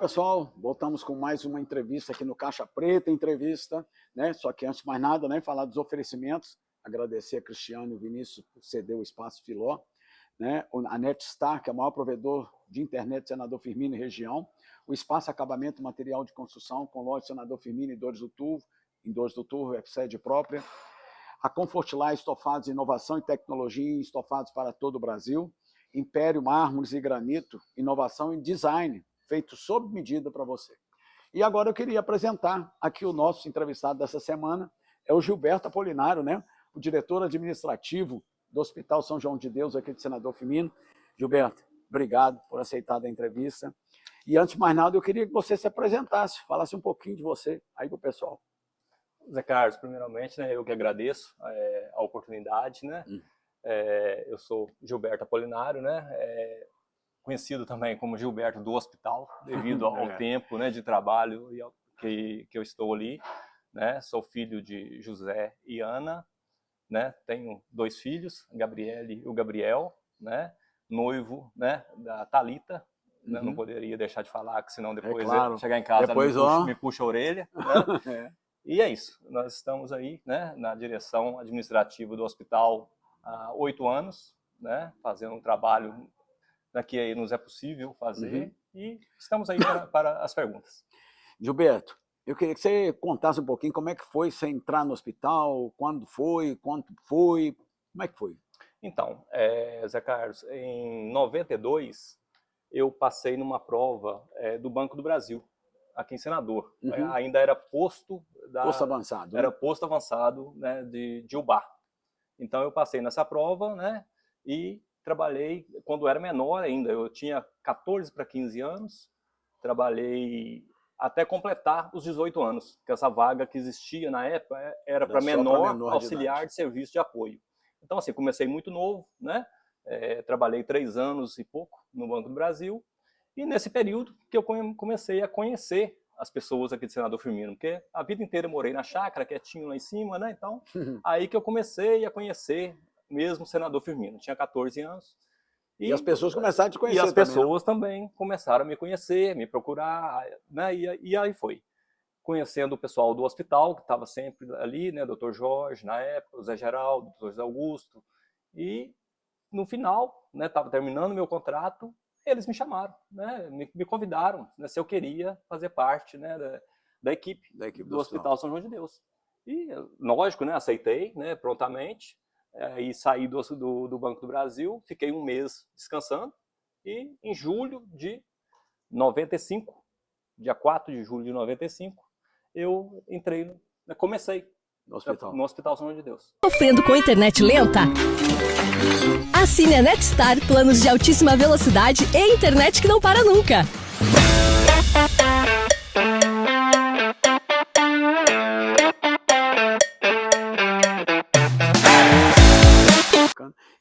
pessoal, voltamos com mais uma entrevista aqui no Caixa Preta Entrevista, né? Só que antes de mais nada, né, falar dos oferecimentos, agradecer a Cristiano e o Vinícius por ceder o espaço Filó, né? A Netstar, que é o maior provedor de internet Senador Firmino e região, o Espaço Acabamento Material de Construção, com loja Senador Firmino e Dores do Turvo, em Dores do Turvo é sede própria, a Comfortlar Estofados Inovação e Tecnologia em estofados para todo o Brasil, Império Mármores e Granito, inovação em design, feito sob medida para você. E agora eu queria apresentar aqui o nosso entrevistado dessa semana, é o Gilberto Apolinário, né? O diretor administrativo do Hospital São João de Deus, aqui de Senador Firmino. Gilberto, obrigado por aceitar a entrevista. E antes de mais nada, eu queria que você se apresentasse, falasse um pouquinho de você aí para o pessoal. Zé Carlos, primeiramente, né, eu que agradeço a oportunidade, né? Eu sou Gilberto Apolinário, né? Conhecido também como Gilberto do Hospital, devido ao tempo, né, de trabalho que eu estou ali, né? Sou filho de José e Ana, né? Tenho 2 filhos, a Gabriele e o Gabriel, né? Noivo, né, da Thalita, né? Não poderia deixar de falar, que senão depois claro. chegar em casa depois, me puxa a orelha, né? E é isso, nós estamos aí, né, na direção administrativa do hospital há 8 anos, né, fazendo um trabalho que aí nos é possível fazer, e estamos aí para as perguntas. Gilberto, eu queria que você contasse um pouquinho como é que foi você entrar no hospital, quando foi, quanto foi, como é que foi? Então, Zé Carlos, em 92, eu passei numa prova do Banco do Brasil, aqui em Senador. Ainda era posto avançado, era né? posto avançado, né, de UBA. Então eu passei nessa prova, né, e trabalhei quando era menor ainda. Eu tinha 14 para 15 anos, trabalhei até completar os 18 anos, que essa vaga que existia na época era para menor auxiliar de serviço de apoio. Então assim, comecei muito novo, né? Trabalhei 3 anos e pouco no Banco do Brasil. E nesse período que eu comecei a conhecer as pessoas aqui de Senador Firmino, porque a vida inteira eu morei na chácara, quietinho lá em cima, né? Então, aí que eu comecei a conhecer mesmo Senador Firmino. Tinha 14 anos. E as pessoas começaram a te conhecer também. E as pessoas também começaram a me conhecer, me procurar, né? E aí foi. Conhecendo o pessoal do hospital, que estava sempre ali, né? Dr. Jorge, na época, o Zé Geraldo, o Dr. José Augusto. E no final, né? Estava terminando meu contrato, eles me chamaram, né? Me convidaram, né, se eu queria fazer parte, né, da equipe do Hospital São João de Deus. E, lógico, né, aceitei, né, prontamente, e saí do Banco do Brasil, fiquei 1 mês descansando, e em julho de 95, dia 4 de julho de 95, eu entrei, comecei no Hospital São João de Deus. Sofrendo com internet lenta? Assine a Netstar, planos de altíssima velocidade e internet que não para nunca.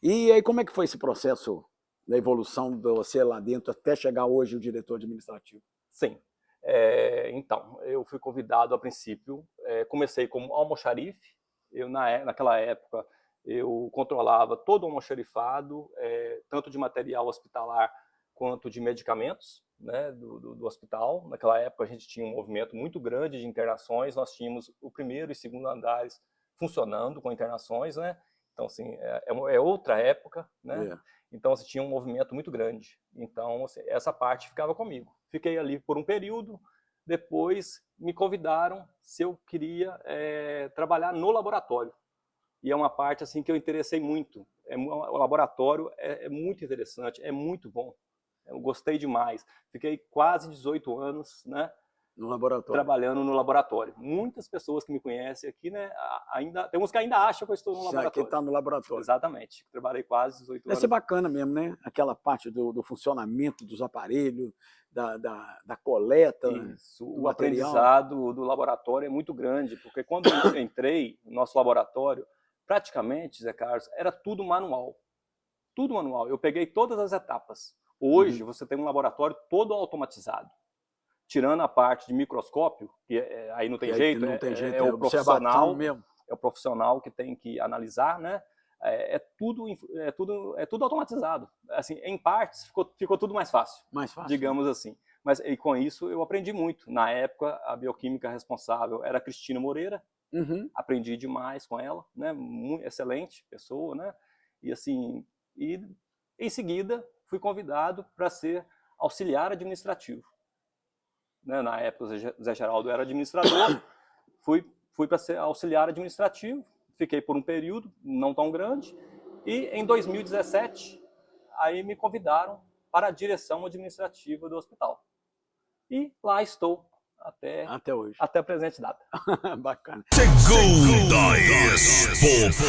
E aí, como é que foi esse processo da evolução de você lá dentro até chegar hoje o diretor administrativo? Sim. Então, eu fui convidado a princípio, comecei como almoxarife. Eu, naquela época, eu controlava todo o almoxarifado, tanto de material hospitalar quanto de medicamentos, né, do hospital. Naquela época a gente tinha um movimento muito grande de internações, nós tínhamos o 1º e 2º andares funcionando com internações, né? Então, assim, é outra época, né? Então, assim, tinha um movimento muito grande. Então, assim, essa parte ficava comigo. Fiquei ali por um período, depois me convidaram se eu queria trabalhar no laboratório. E é uma parte assim que eu interessei muito. O laboratório é muito interessante, é muito bom. Eu gostei demais. Fiquei quase 18 anos, né, no laboratório, trabalhando no laboratório. Muitas pessoas que me conhecem aqui, né, tem uns que ainda acham que eu estou no laboratório. Aqui está no laboratório. Exatamente. Trabalhei quase 18 anos. Deve ser bacana mesmo, né? Aquela parte do funcionamento dos aparelhos, da coleta. Isso. O aprendizado do laboratório é muito grande, porque quando eu entrei no nosso laboratório, praticamente, Zé Carlos, era tudo manual. Tudo manual. Eu peguei todas as etapas. Hoje, você tem um laboratório todo automatizado. Tirando a parte de microscópio, que aí não tem jeito, é o profissional mesmo. É o profissional que tem que analisar, né? É tudo automatizado. Assim, em partes, ficou tudo mais fácil, digamos assim. Mas e com isso eu aprendi muito. Na época, a bioquímica responsável era a Cristina Moreira. Aprendi demais com ela, né? Muito excelente pessoa, né? E assim, em seguida fui convidado para ser auxiliar administrativo, né? Na época o Zé Geraldo era administrador, fui para ser auxiliar administrativo, fiquei por um período não tão grande e em 2017 aí me convidaram para a direção administrativa do hospital e lá estou até hoje, até a presente data. Bacana. Segunda Expopão,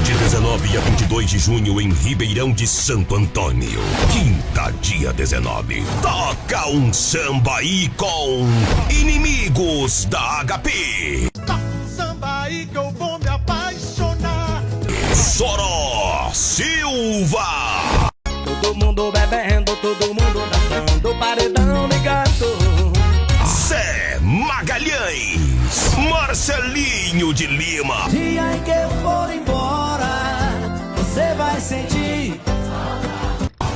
de 19 a 22 de junho em Ribeirão de Santo Antônio. Quinta, dia 19. Toca um samba aí com Inimigos da HP. Toca um samba aí que eu vou me apaixonar. Soró Silva. Todo mundo bebendo, todo mundo dançando, paredão ligado. Zé Magalhães. Marcelinho de Lima. Dia em que eu for embora, você vai sentir.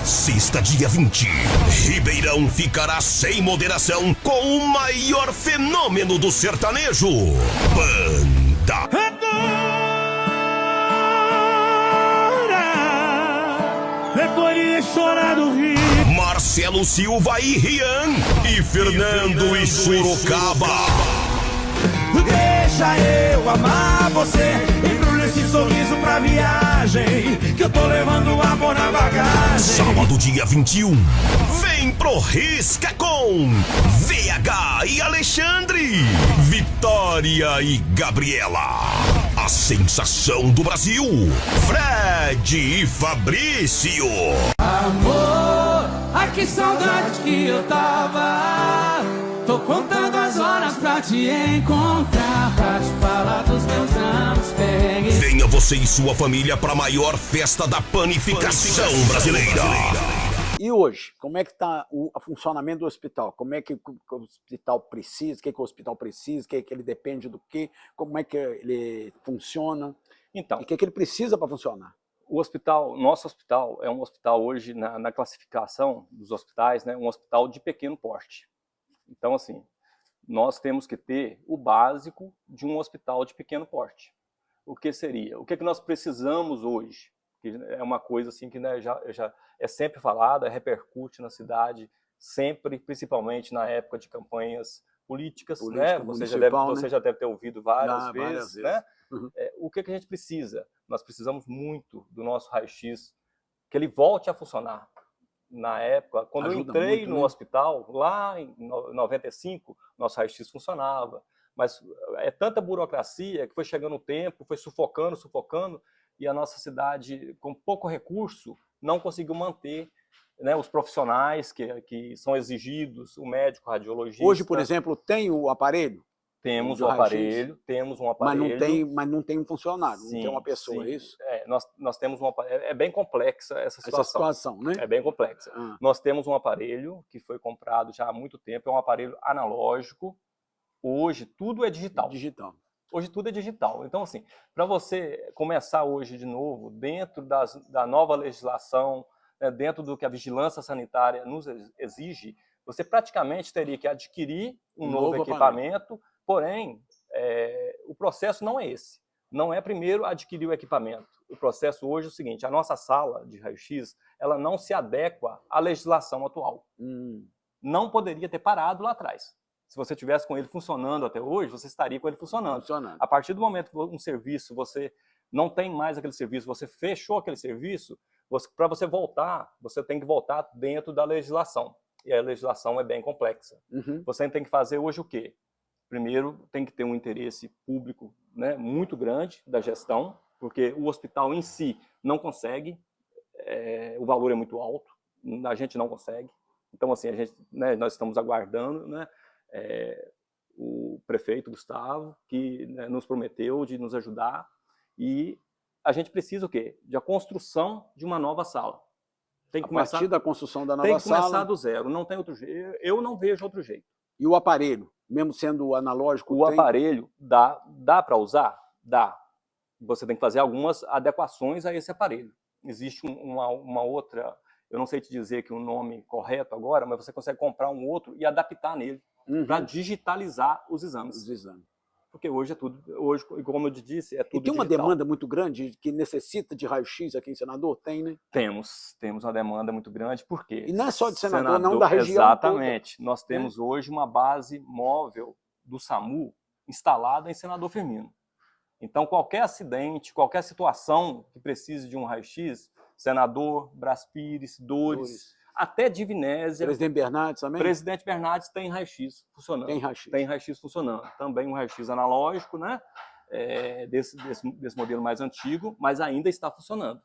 Sexta, dia 20. Ribeirão ficará sem moderação com o maior fenômeno do sertanejo, Banda. Depois de chorar do rio. Marcelo Silva e Rian. E Fernando e Sorocaba. Deixa eu amar você. Embrulha esse sorriso pra viagem, que eu tô levando amor na bagagem. Sábado, dia 21. Vem pro Risca com VH e Alexandre. Vitória e Gabriela. A sensação do Brasil, Fred e Fabrício. Amor, ai que saudade que eu tava. Tô contando as horas pra te encontrar, pra te falar dos meus anos. Pegue. Venha você e sua família pra maior festa da panificação brasileira. E hoje, como é que está o funcionamento do hospital? Como é que o hospital precisa? O que o hospital precisa? O que ele depende do quê? Como é que ele funciona? Então, E o que ele precisa para funcionar? o hospital, nosso hospital é um hospital hoje, na classificação dos hospitais, né, um hospital de pequeno porte. Então, assim, nós temos que ter o básico de um hospital de pequeno porte. O que seria? O que nós precisamos hoje? Que é uma coisa assim que, né, já é sempre falada, repercute na cidade, sempre, principalmente na época de campanhas políticas, né? Você já deve ter ouvido várias vezes. Né? Uhum. O que a gente precisa? Nós precisamos muito do nosso raio-x, que ele volte a funcionar. Na época, quando eu entrei no hospital, lá em 95, nosso raio-x funcionava. Mas é tanta burocracia que foi chegando o tempo, foi sufocando, e a nossa cidade, com pouco recurso, não conseguiu manter, né, os profissionais que são exigidos, o médico, o radiologista. Hoje, por exemplo, tem o aparelho? Temos um aparelho. Mas não tem um funcionário, sim, não tem uma pessoa, é isso? Nós temos um aparelho. É bem complexa essa situação. Né? É bem complexa. Nós temos um aparelho que foi comprado já há muito tempo, é um aparelho analógico. Hoje tudo é digital. Hoje tudo é digital. Então, assim, para você começar hoje de novo, dentro da nova legislação, né, dentro do que a vigilância sanitária nos exige, você praticamente teria que adquirir um novo equipamento, porém, o processo não é esse. Não é primeiro adquirir o equipamento. O processo hoje é o seguinte, a nossa sala de raio-x, ela não se adequa à legislação atual. Não poderia ter parado lá atrás. Se você tivesse com ele funcionando até hoje, você estaria com ele funcionando. A partir do momento que um serviço, você não tem mais aquele serviço, você fechou aquele serviço, para você voltar, você tem que voltar dentro da legislação. E a legislação é bem complexa. Você tem que fazer hoje o quê? Primeiro, tem que ter um interesse público, né, muito grande da gestão, porque o hospital em si não consegue, o valor é muito alto, a gente não consegue. Então, assim, nós estamos aguardando, né, o prefeito Gustavo, que, né, nos prometeu de nos ajudar, e a gente precisa o quê? De a construção de uma nova sala. Tem que a partir da construção da nova sala... Tem que começar do zero, não tem outro jeito. Eu não vejo outro jeito. E o aparelho, mesmo sendo analógico... O aparelho, dá para usar? Dá. Você tem que fazer algumas adequações a esse aparelho. Existe uma outra eu não sei te dizer que o nome correto agora, mas você consegue comprar um outro e adaptar nele para digitalizar os exames. Os exames. Porque hoje é tudo, hoje, como eu te disse, é tudo E tem uma digital. demanda muito grande que necessita de raio-x aqui em Senador? Tem, né? Temos uma demanda muito grande, por quê? E não é só de Senador, não, da região Exatamente. toda. Nós temos hoje uma base móvel do SAMU instalada em Senador Firmino. Então, qualquer acidente, qualquer situação que precise de um raio-x, Senador, Brás Pires, Dores, até Divinésia. Presidente Bernardes também? Presidente Bernardes tem raio-x funcionando. Tem raio-x. Tem raio-x funcionando. Também um raio-x analógico, né? Desse modelo mais antigo, mas ainda está funcionando.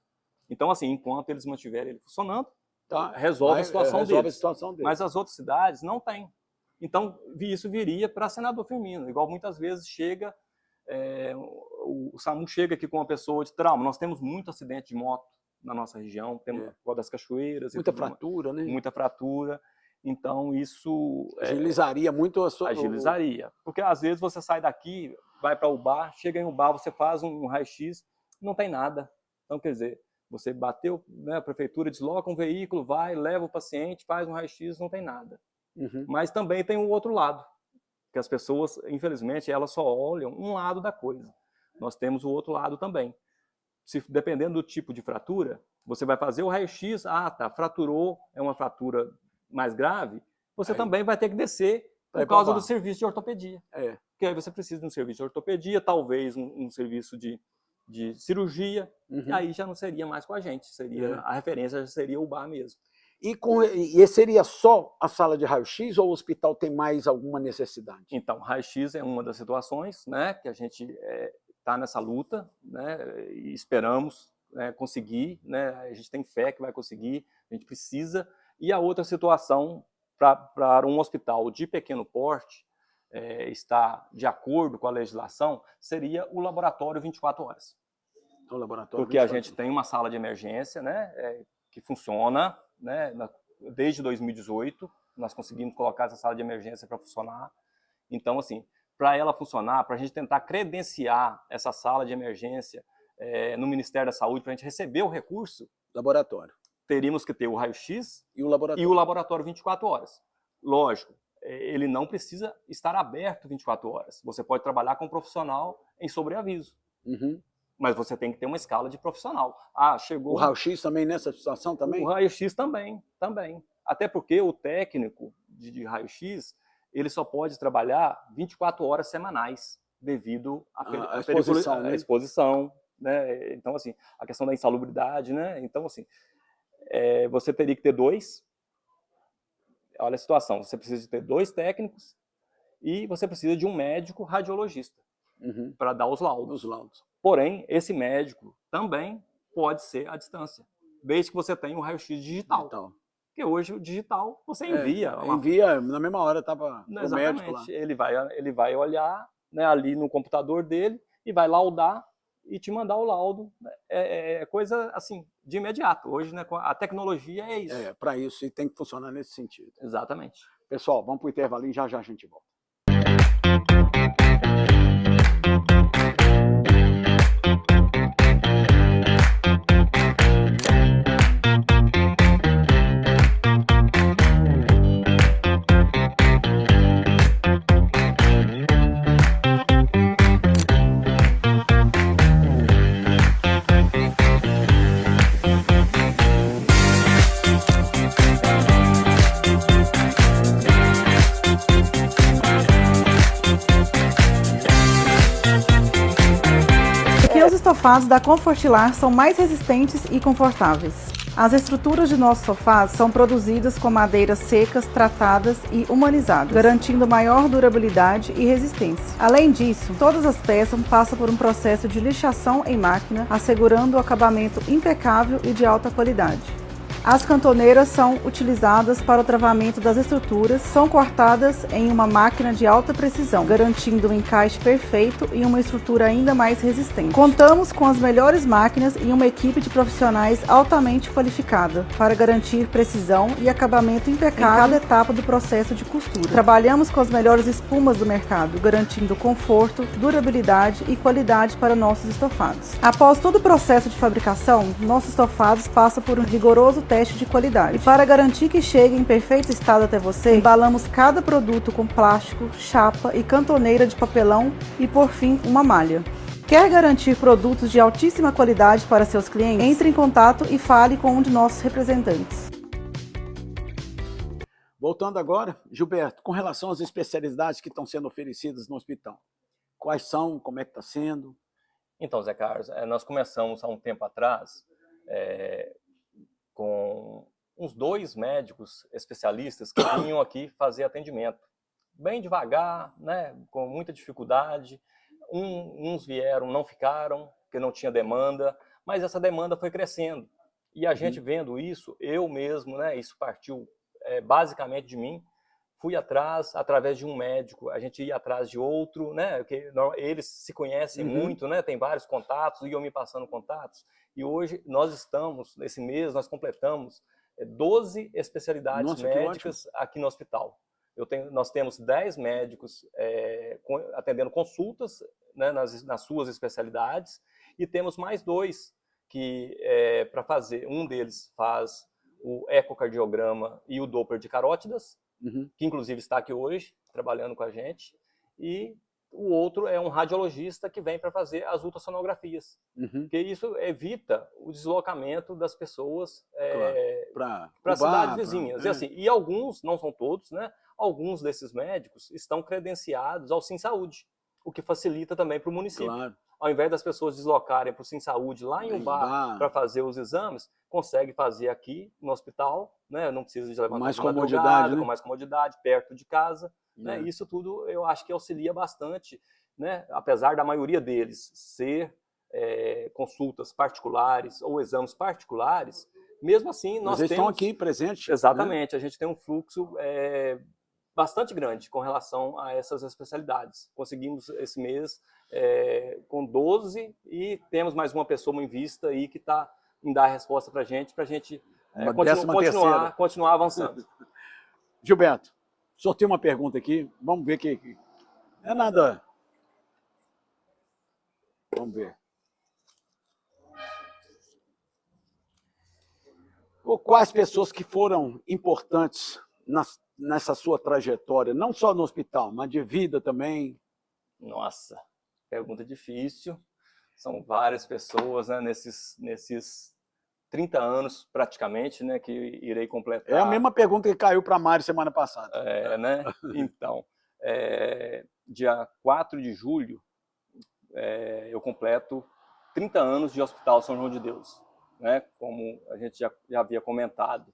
Então, assim, enquanto eles mantiverem ele funcionando, tá, resolve a situação deles. Mas as outras cidades não têm. Então, isso viria para Senador Firmino. Igual muitas vezes chega, o SAMU chega aqui com uma pessoa de trauma. Nós temos muito acidente de moto na nossa região, temos por das cachoeiras. Muita fratura, né? Muita fratura. Então, isso... Agilizaria muito a sua... Agilizaria. Porque, às vezes, você sai daqui, vai para o bar, chega em um bar, você faz um raio-x, não tem nada. Então, quer dizer, você bateu, né, a prefeitura desloca um veículo, vai, leva o paciente, faz um raio-x, não tem nada. Mas também tem o outro lado, que as pessoas, infelizmente, elas só olham um lado da coisa. Nós temos o outro lado também. Dependendo do tipo de fratura, você vai fazer o raio-x, fraturou, é uma fratura mais grave, você também vai ter que descer por causa do serviço de ortopedia. Porque aí você precisa de um serviço de ortopedia, talvez um serviço de cirurgia, e aí já não seria mais com a gente, a referência já seria o bar mesmo. E seria só a sala de raio-x ou o hospital tem mais alguma necessidade? Então, raio-x é uma das situações, né, que a gente está nessa luta, né, e esperamos, né, conseguir, né, a gente tem fé que vai conseguir, a gente precisa. E a outra situação, para um hospital de pequeno porte, estar de acordo com a legislação, seria o laboratório 24 horas. O laboratório porque 24 a gente tem uma sala de emergência, né, que funciona, né, desde 2018, nós conseguimos colocar essa sala de emergência para funcionar. Então, assim, para ela funcionar, para a gente tentar credenciar essa sala de emergência no Ministério da Saúde, para a gente receber o recurso, laboratório, teríamos que ter o raio-x e o laboratório 24 horas. Lógico, ele não precisa estar aberto 24 horas. Você pode trabalhar com um profissional em sobreaviso. Mas você tem que ter uma escala de profissional. Chegou... O raio-x também nessa situação também? O raio-x também. Até porque o técnico de raio-x, ele só pode trabalhar 24 horas semanais, devido à exposição, né? Exposição, né? Então, assim, a questão da insalubridade, né? Então, assim, você teria que ter dois. Olha a situação, você precisa de ter 2 técnicos e você precisa de um médico radiologista para dar os laudos. Porém, esse médico também pode ser à distância, desde que você tenha um raio-x digital. Porque hoje o digital você envia. Envia na mesma hora, estava o médico lá. Ele vai olhar, né, ali no computador dele e vai laudar e te mandar o laudo. É coisa assim, de imediato. Hoje, né, a tecnologia é isso. Para isso, e tem que funcionar nesse sentido. Exatamente. Pessoal, vamos para o intervalinho, já a gente volta. Os estofados da Confortilar são mais resistentes e confortáveis. As estruturas de nossos sofás são produzidas com madeiras secas, tratadas e humanizadas, garantindo maior durabilidade e resistência. Além disso, todas as peças passam por um processo de lixação em máquina, assegurando o acabamento impecável e de alta qualidade. As cantoneiras são utilizadas para o travamento das estruturas, são cortadas em uma máquina de alta precisão, garantindo um encaixe perfeito e uma estrutura ainda mais resistente. Contamos com as melhores máquinas e uma equipe de profissionais altamente qualificada para garantir precisão e acabamento impecável em cada etapa do processo de costura. Trabalhamos com as melhores espumas do mercado, garantindo conforto, durabilidade e qualidade para nossos estofados. Após todo o processo de fabricação, nossos estofados passam por um rigoroso teste teste de qualidade. E para garantir que chegue em perfeito estado até você, embalamos cada produto com plástico, chapa e cantoneira de papelão e, por fim, uma malha. Quer garantir produtos de altíssima qualidade para seus clientes? Entre em contato e fale com um de nossos representantes. Voltando agora, Gilberto, com relação às especialidades que estão sendo oferecidas no hospital, quais são, como é que está sendo? Então, Zé Carlos, nós começamos há um tempo atrás com uns 2 médicos especialistas que vinham aqui fazer atendimento. Bem devagar, né, com muita dificuldade. Uns vieram, não ficaram, porque não tinha demanda, mas essa demanda foi crescendo. E a gente vendo isso, eu mesmo, né, isso partiu basicamente de mim, fui atrás, através de um médico, a gente ia atrás de outro, né, porque eles se conhecem muito, né, tem vários contatos, iam me passando contatos, e hoje nós estamos, nesse mês, nós completamos 12 especialidades médicas aqui no hospital. Nós temos 10 médicos atendendo consultas, né, nas suas especialidades, e temos mais 2 que para fazer. Um deles faz o ecocardiograma e o Doppler de carótidas, que inclusive está aqui hoje, trabalhando com a gente, e o outro é um radiologista que vem para fazer as ultrassonografias, porque isso evita o deslocamento das pessoas para cidades vizinhas. E, assim, e alguns, não são todos, né? Alguns desses médicos estão credenciados ao SimSaúde, o que facilita também para o município. Claro. Ao invés das pessoas deslocarem para o SimSaúde lá em Ubá para fazer os exames, consegue fazer aqui no hospital, né? Não precisa de levantar de madrugada, com mais comodidade, perto de casa. Né? Isso tudo eu acho que auxilia bastante, né? Apesar da maioria deles ser consultas particulares ou exames particulares, mesmo assim nós temos... estão aqui presentes. Exatamente, né? A gente tem um fluxo bastante grande com relação a essas especialidades. Conseguimos esse mês com 12 e temos mais uma pessoa em vista aí que está em dar a resposta para a gente continuar avançando. Gilberto, sorteio uma pergunta aqui, vamos ver que é nada. Vamos ver. Quais pessoas que foram importantes nessa sua trajetória, não só no hospital, mas de vida também? Nossa, pergunta difícil. São várias pessoas, né, nesses 30 anos, praticamente, né, que irei completar. É a mesma pergunta que caiu para a Mari semana passada. Né? Então, dia 4 de julho, eu completo 30 anos de Hospital São João de Deus, né, como a gente já havia comentado.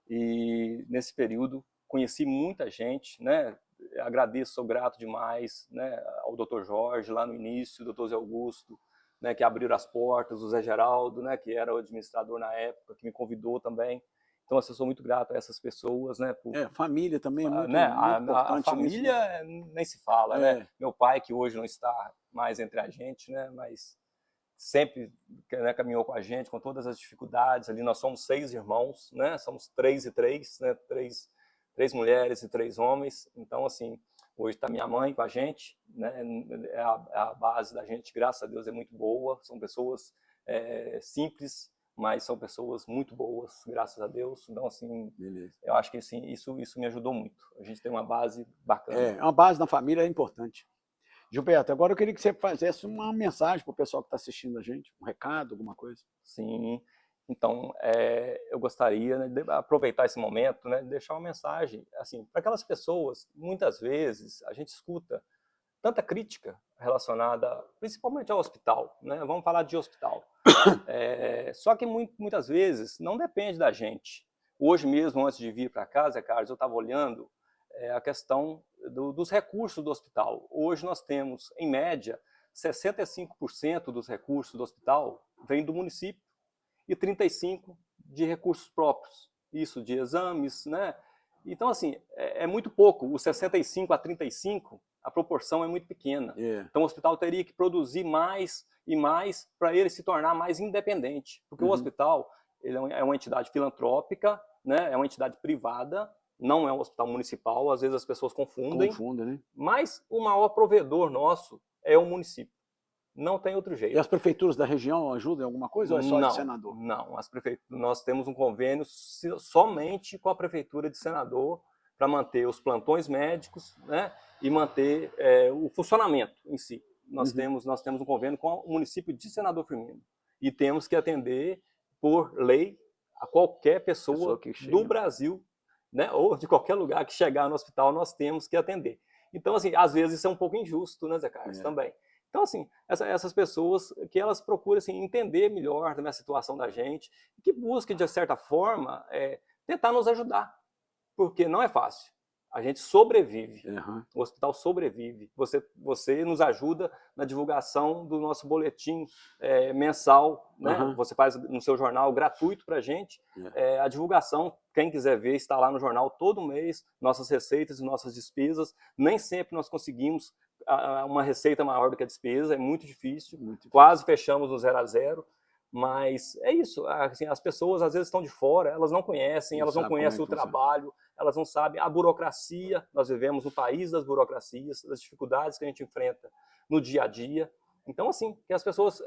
E nesse período conheci muita gente, né? Agradeço, sou grato demais, né, ao Dr. Jorge lá no início, o Dr. Zé Augusto, né, que abriram as portas, o Zé Geraldo, né, que era o administrador na época, que me convidou também. Então, assim, eu sou muito grato a essas pessoas, né? Família também é muito, né, muito importante. A família nem se fala, né? Meu pai, que hoje não está mais entre a gente, né, mas sempre, né, caminhou com a gente, com todas as dificuldades. Ali nós somos 6 irmãos, né? Somos 3 e 3, né? 3 mulheres e 3 homens. Então, assim, hoje está minha mãe com a gente, né? A base da gente, graças a Deus, é muito boa. São pessoas simples, mas são pessoas muito boas, graças a Deus. Então, assim, eu acho que assim, isso me ajudou muito. A gente tem uma base bacana. Uma base na família é importante. Gilberto, agora eu queria que você fizesse uma mensagem para o pessoal que está assistindo a gente, um recado, alguma coisa. Sim, então eu gostaria, né, de aproveitar esse momento, né, deixar uma mensagem assim, para aquelas pessoas. Muitas vezes a gente escuta tanta crítica relacionada principalmente ao hospital, né? Vamos falar de hospital. Só que muitas vezes não depende da gente. Hoje mesmo, antes de vir para casa, Carlos, eu estava olhando a questão dos recursos do hospital. Hoje nós temos, em média, 65% dos recursos do hospital vem do município e 35% de recursos próprios. Isso de exames, né? Então, assim, é muito pouco. Os 65 a 35, a proporção é muito pequena. Então, o hospital teria que produzir mais e mais para ele se tornar mais independente. Porque o hospital ele é uma entidade filantrópica, né? É uma entidade privada, não é um hospital municipal, às vezes as pessoas confundem, né? Mas o maior provedor nosso é o município. Não tem outro E jeito. as prefeituras da região ajudam em alguma coisa ou é só Não, de Senador? não. Nós temos um convênio somente com a Prefeitura de Senador para manter os plantões médicos, né, e manter o funcionamento em si. Nós temos um convênio com o município de Senador Firmino e temos que atender, por lei, a qualquer pessoa do Brasil, né, ou de qualquer lugar que chegar no hospital, nós temos que atender. Então, assim, às vezes isso é um pouco injusto, né, Zé Carlos, também. Então, assim, essas pessoas que elas procuram assim, entender melhor também a situação da gente, que busquem, de certa forma, tentar nos ajudar, porque não é fácil. A gente sobrevive, o hospital sobrevive. Você nos ajuda na divulgação do nosso boletim mensal, né? Você faz no seu jornal gratuito para a gente. A divulgação, quem quiser ver, está lá no jornal todo mês, nossas receitas e nossas despesas. Nem sempre nós conseguimos uma receita maior do que a despesa, é muito difícil. Quase fechamos no 0 a 0. Mas é isso, assim, as pessoas às vezes estão de fora, elas não conhecem, elas não conhecem o trabalho, elas não sabem a burocracia. Nós vivemos no país das burocracias, das dificuldades que a gente enfrenta no dia a dia. Então, assim, que as pessoas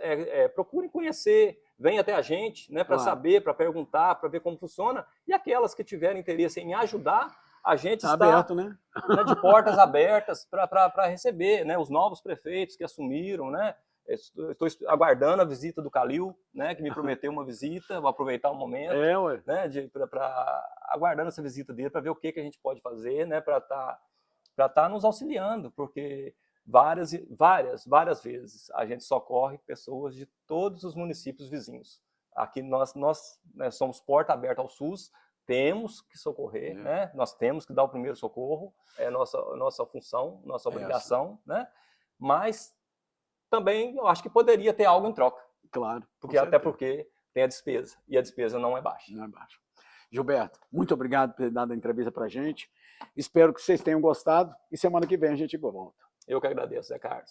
procurem conhecer, venham até a gente, né, para saber, para perguntar, para ver como funciona. E aquelas que tiverem interesse em ajudar, a gente está aberto, né? De portas abertas para receber, né, os novos prefeitos que assumiram, né? Estou aguardando a visita do Calil, né, que me prometeu uma visita. Vou aproveitar o momento, né, aguardando essa visita dele para ver o que a gente pode fazer, né, para tá nos auxiliando, porque várias vezes a gente socorre pessoas de todos os municípios vizinhos. Aqui nós né, somos porta aberta ao SUS, temos que socorrer, né, nós temos que dar o primeiro socorro, é nossa função, nossa obrigação, né, mas também eu acho que poderia ter algo em troca. Claro. Até porque tem a despesa, e a despesa não é baixa. Não é baixa. Gilberto, muito obrigado por ter dado a entrevista para a gente. Espero que vocês tenham gostado e semana que vem a gente volta. Eu que agradeço, Zé Carlos.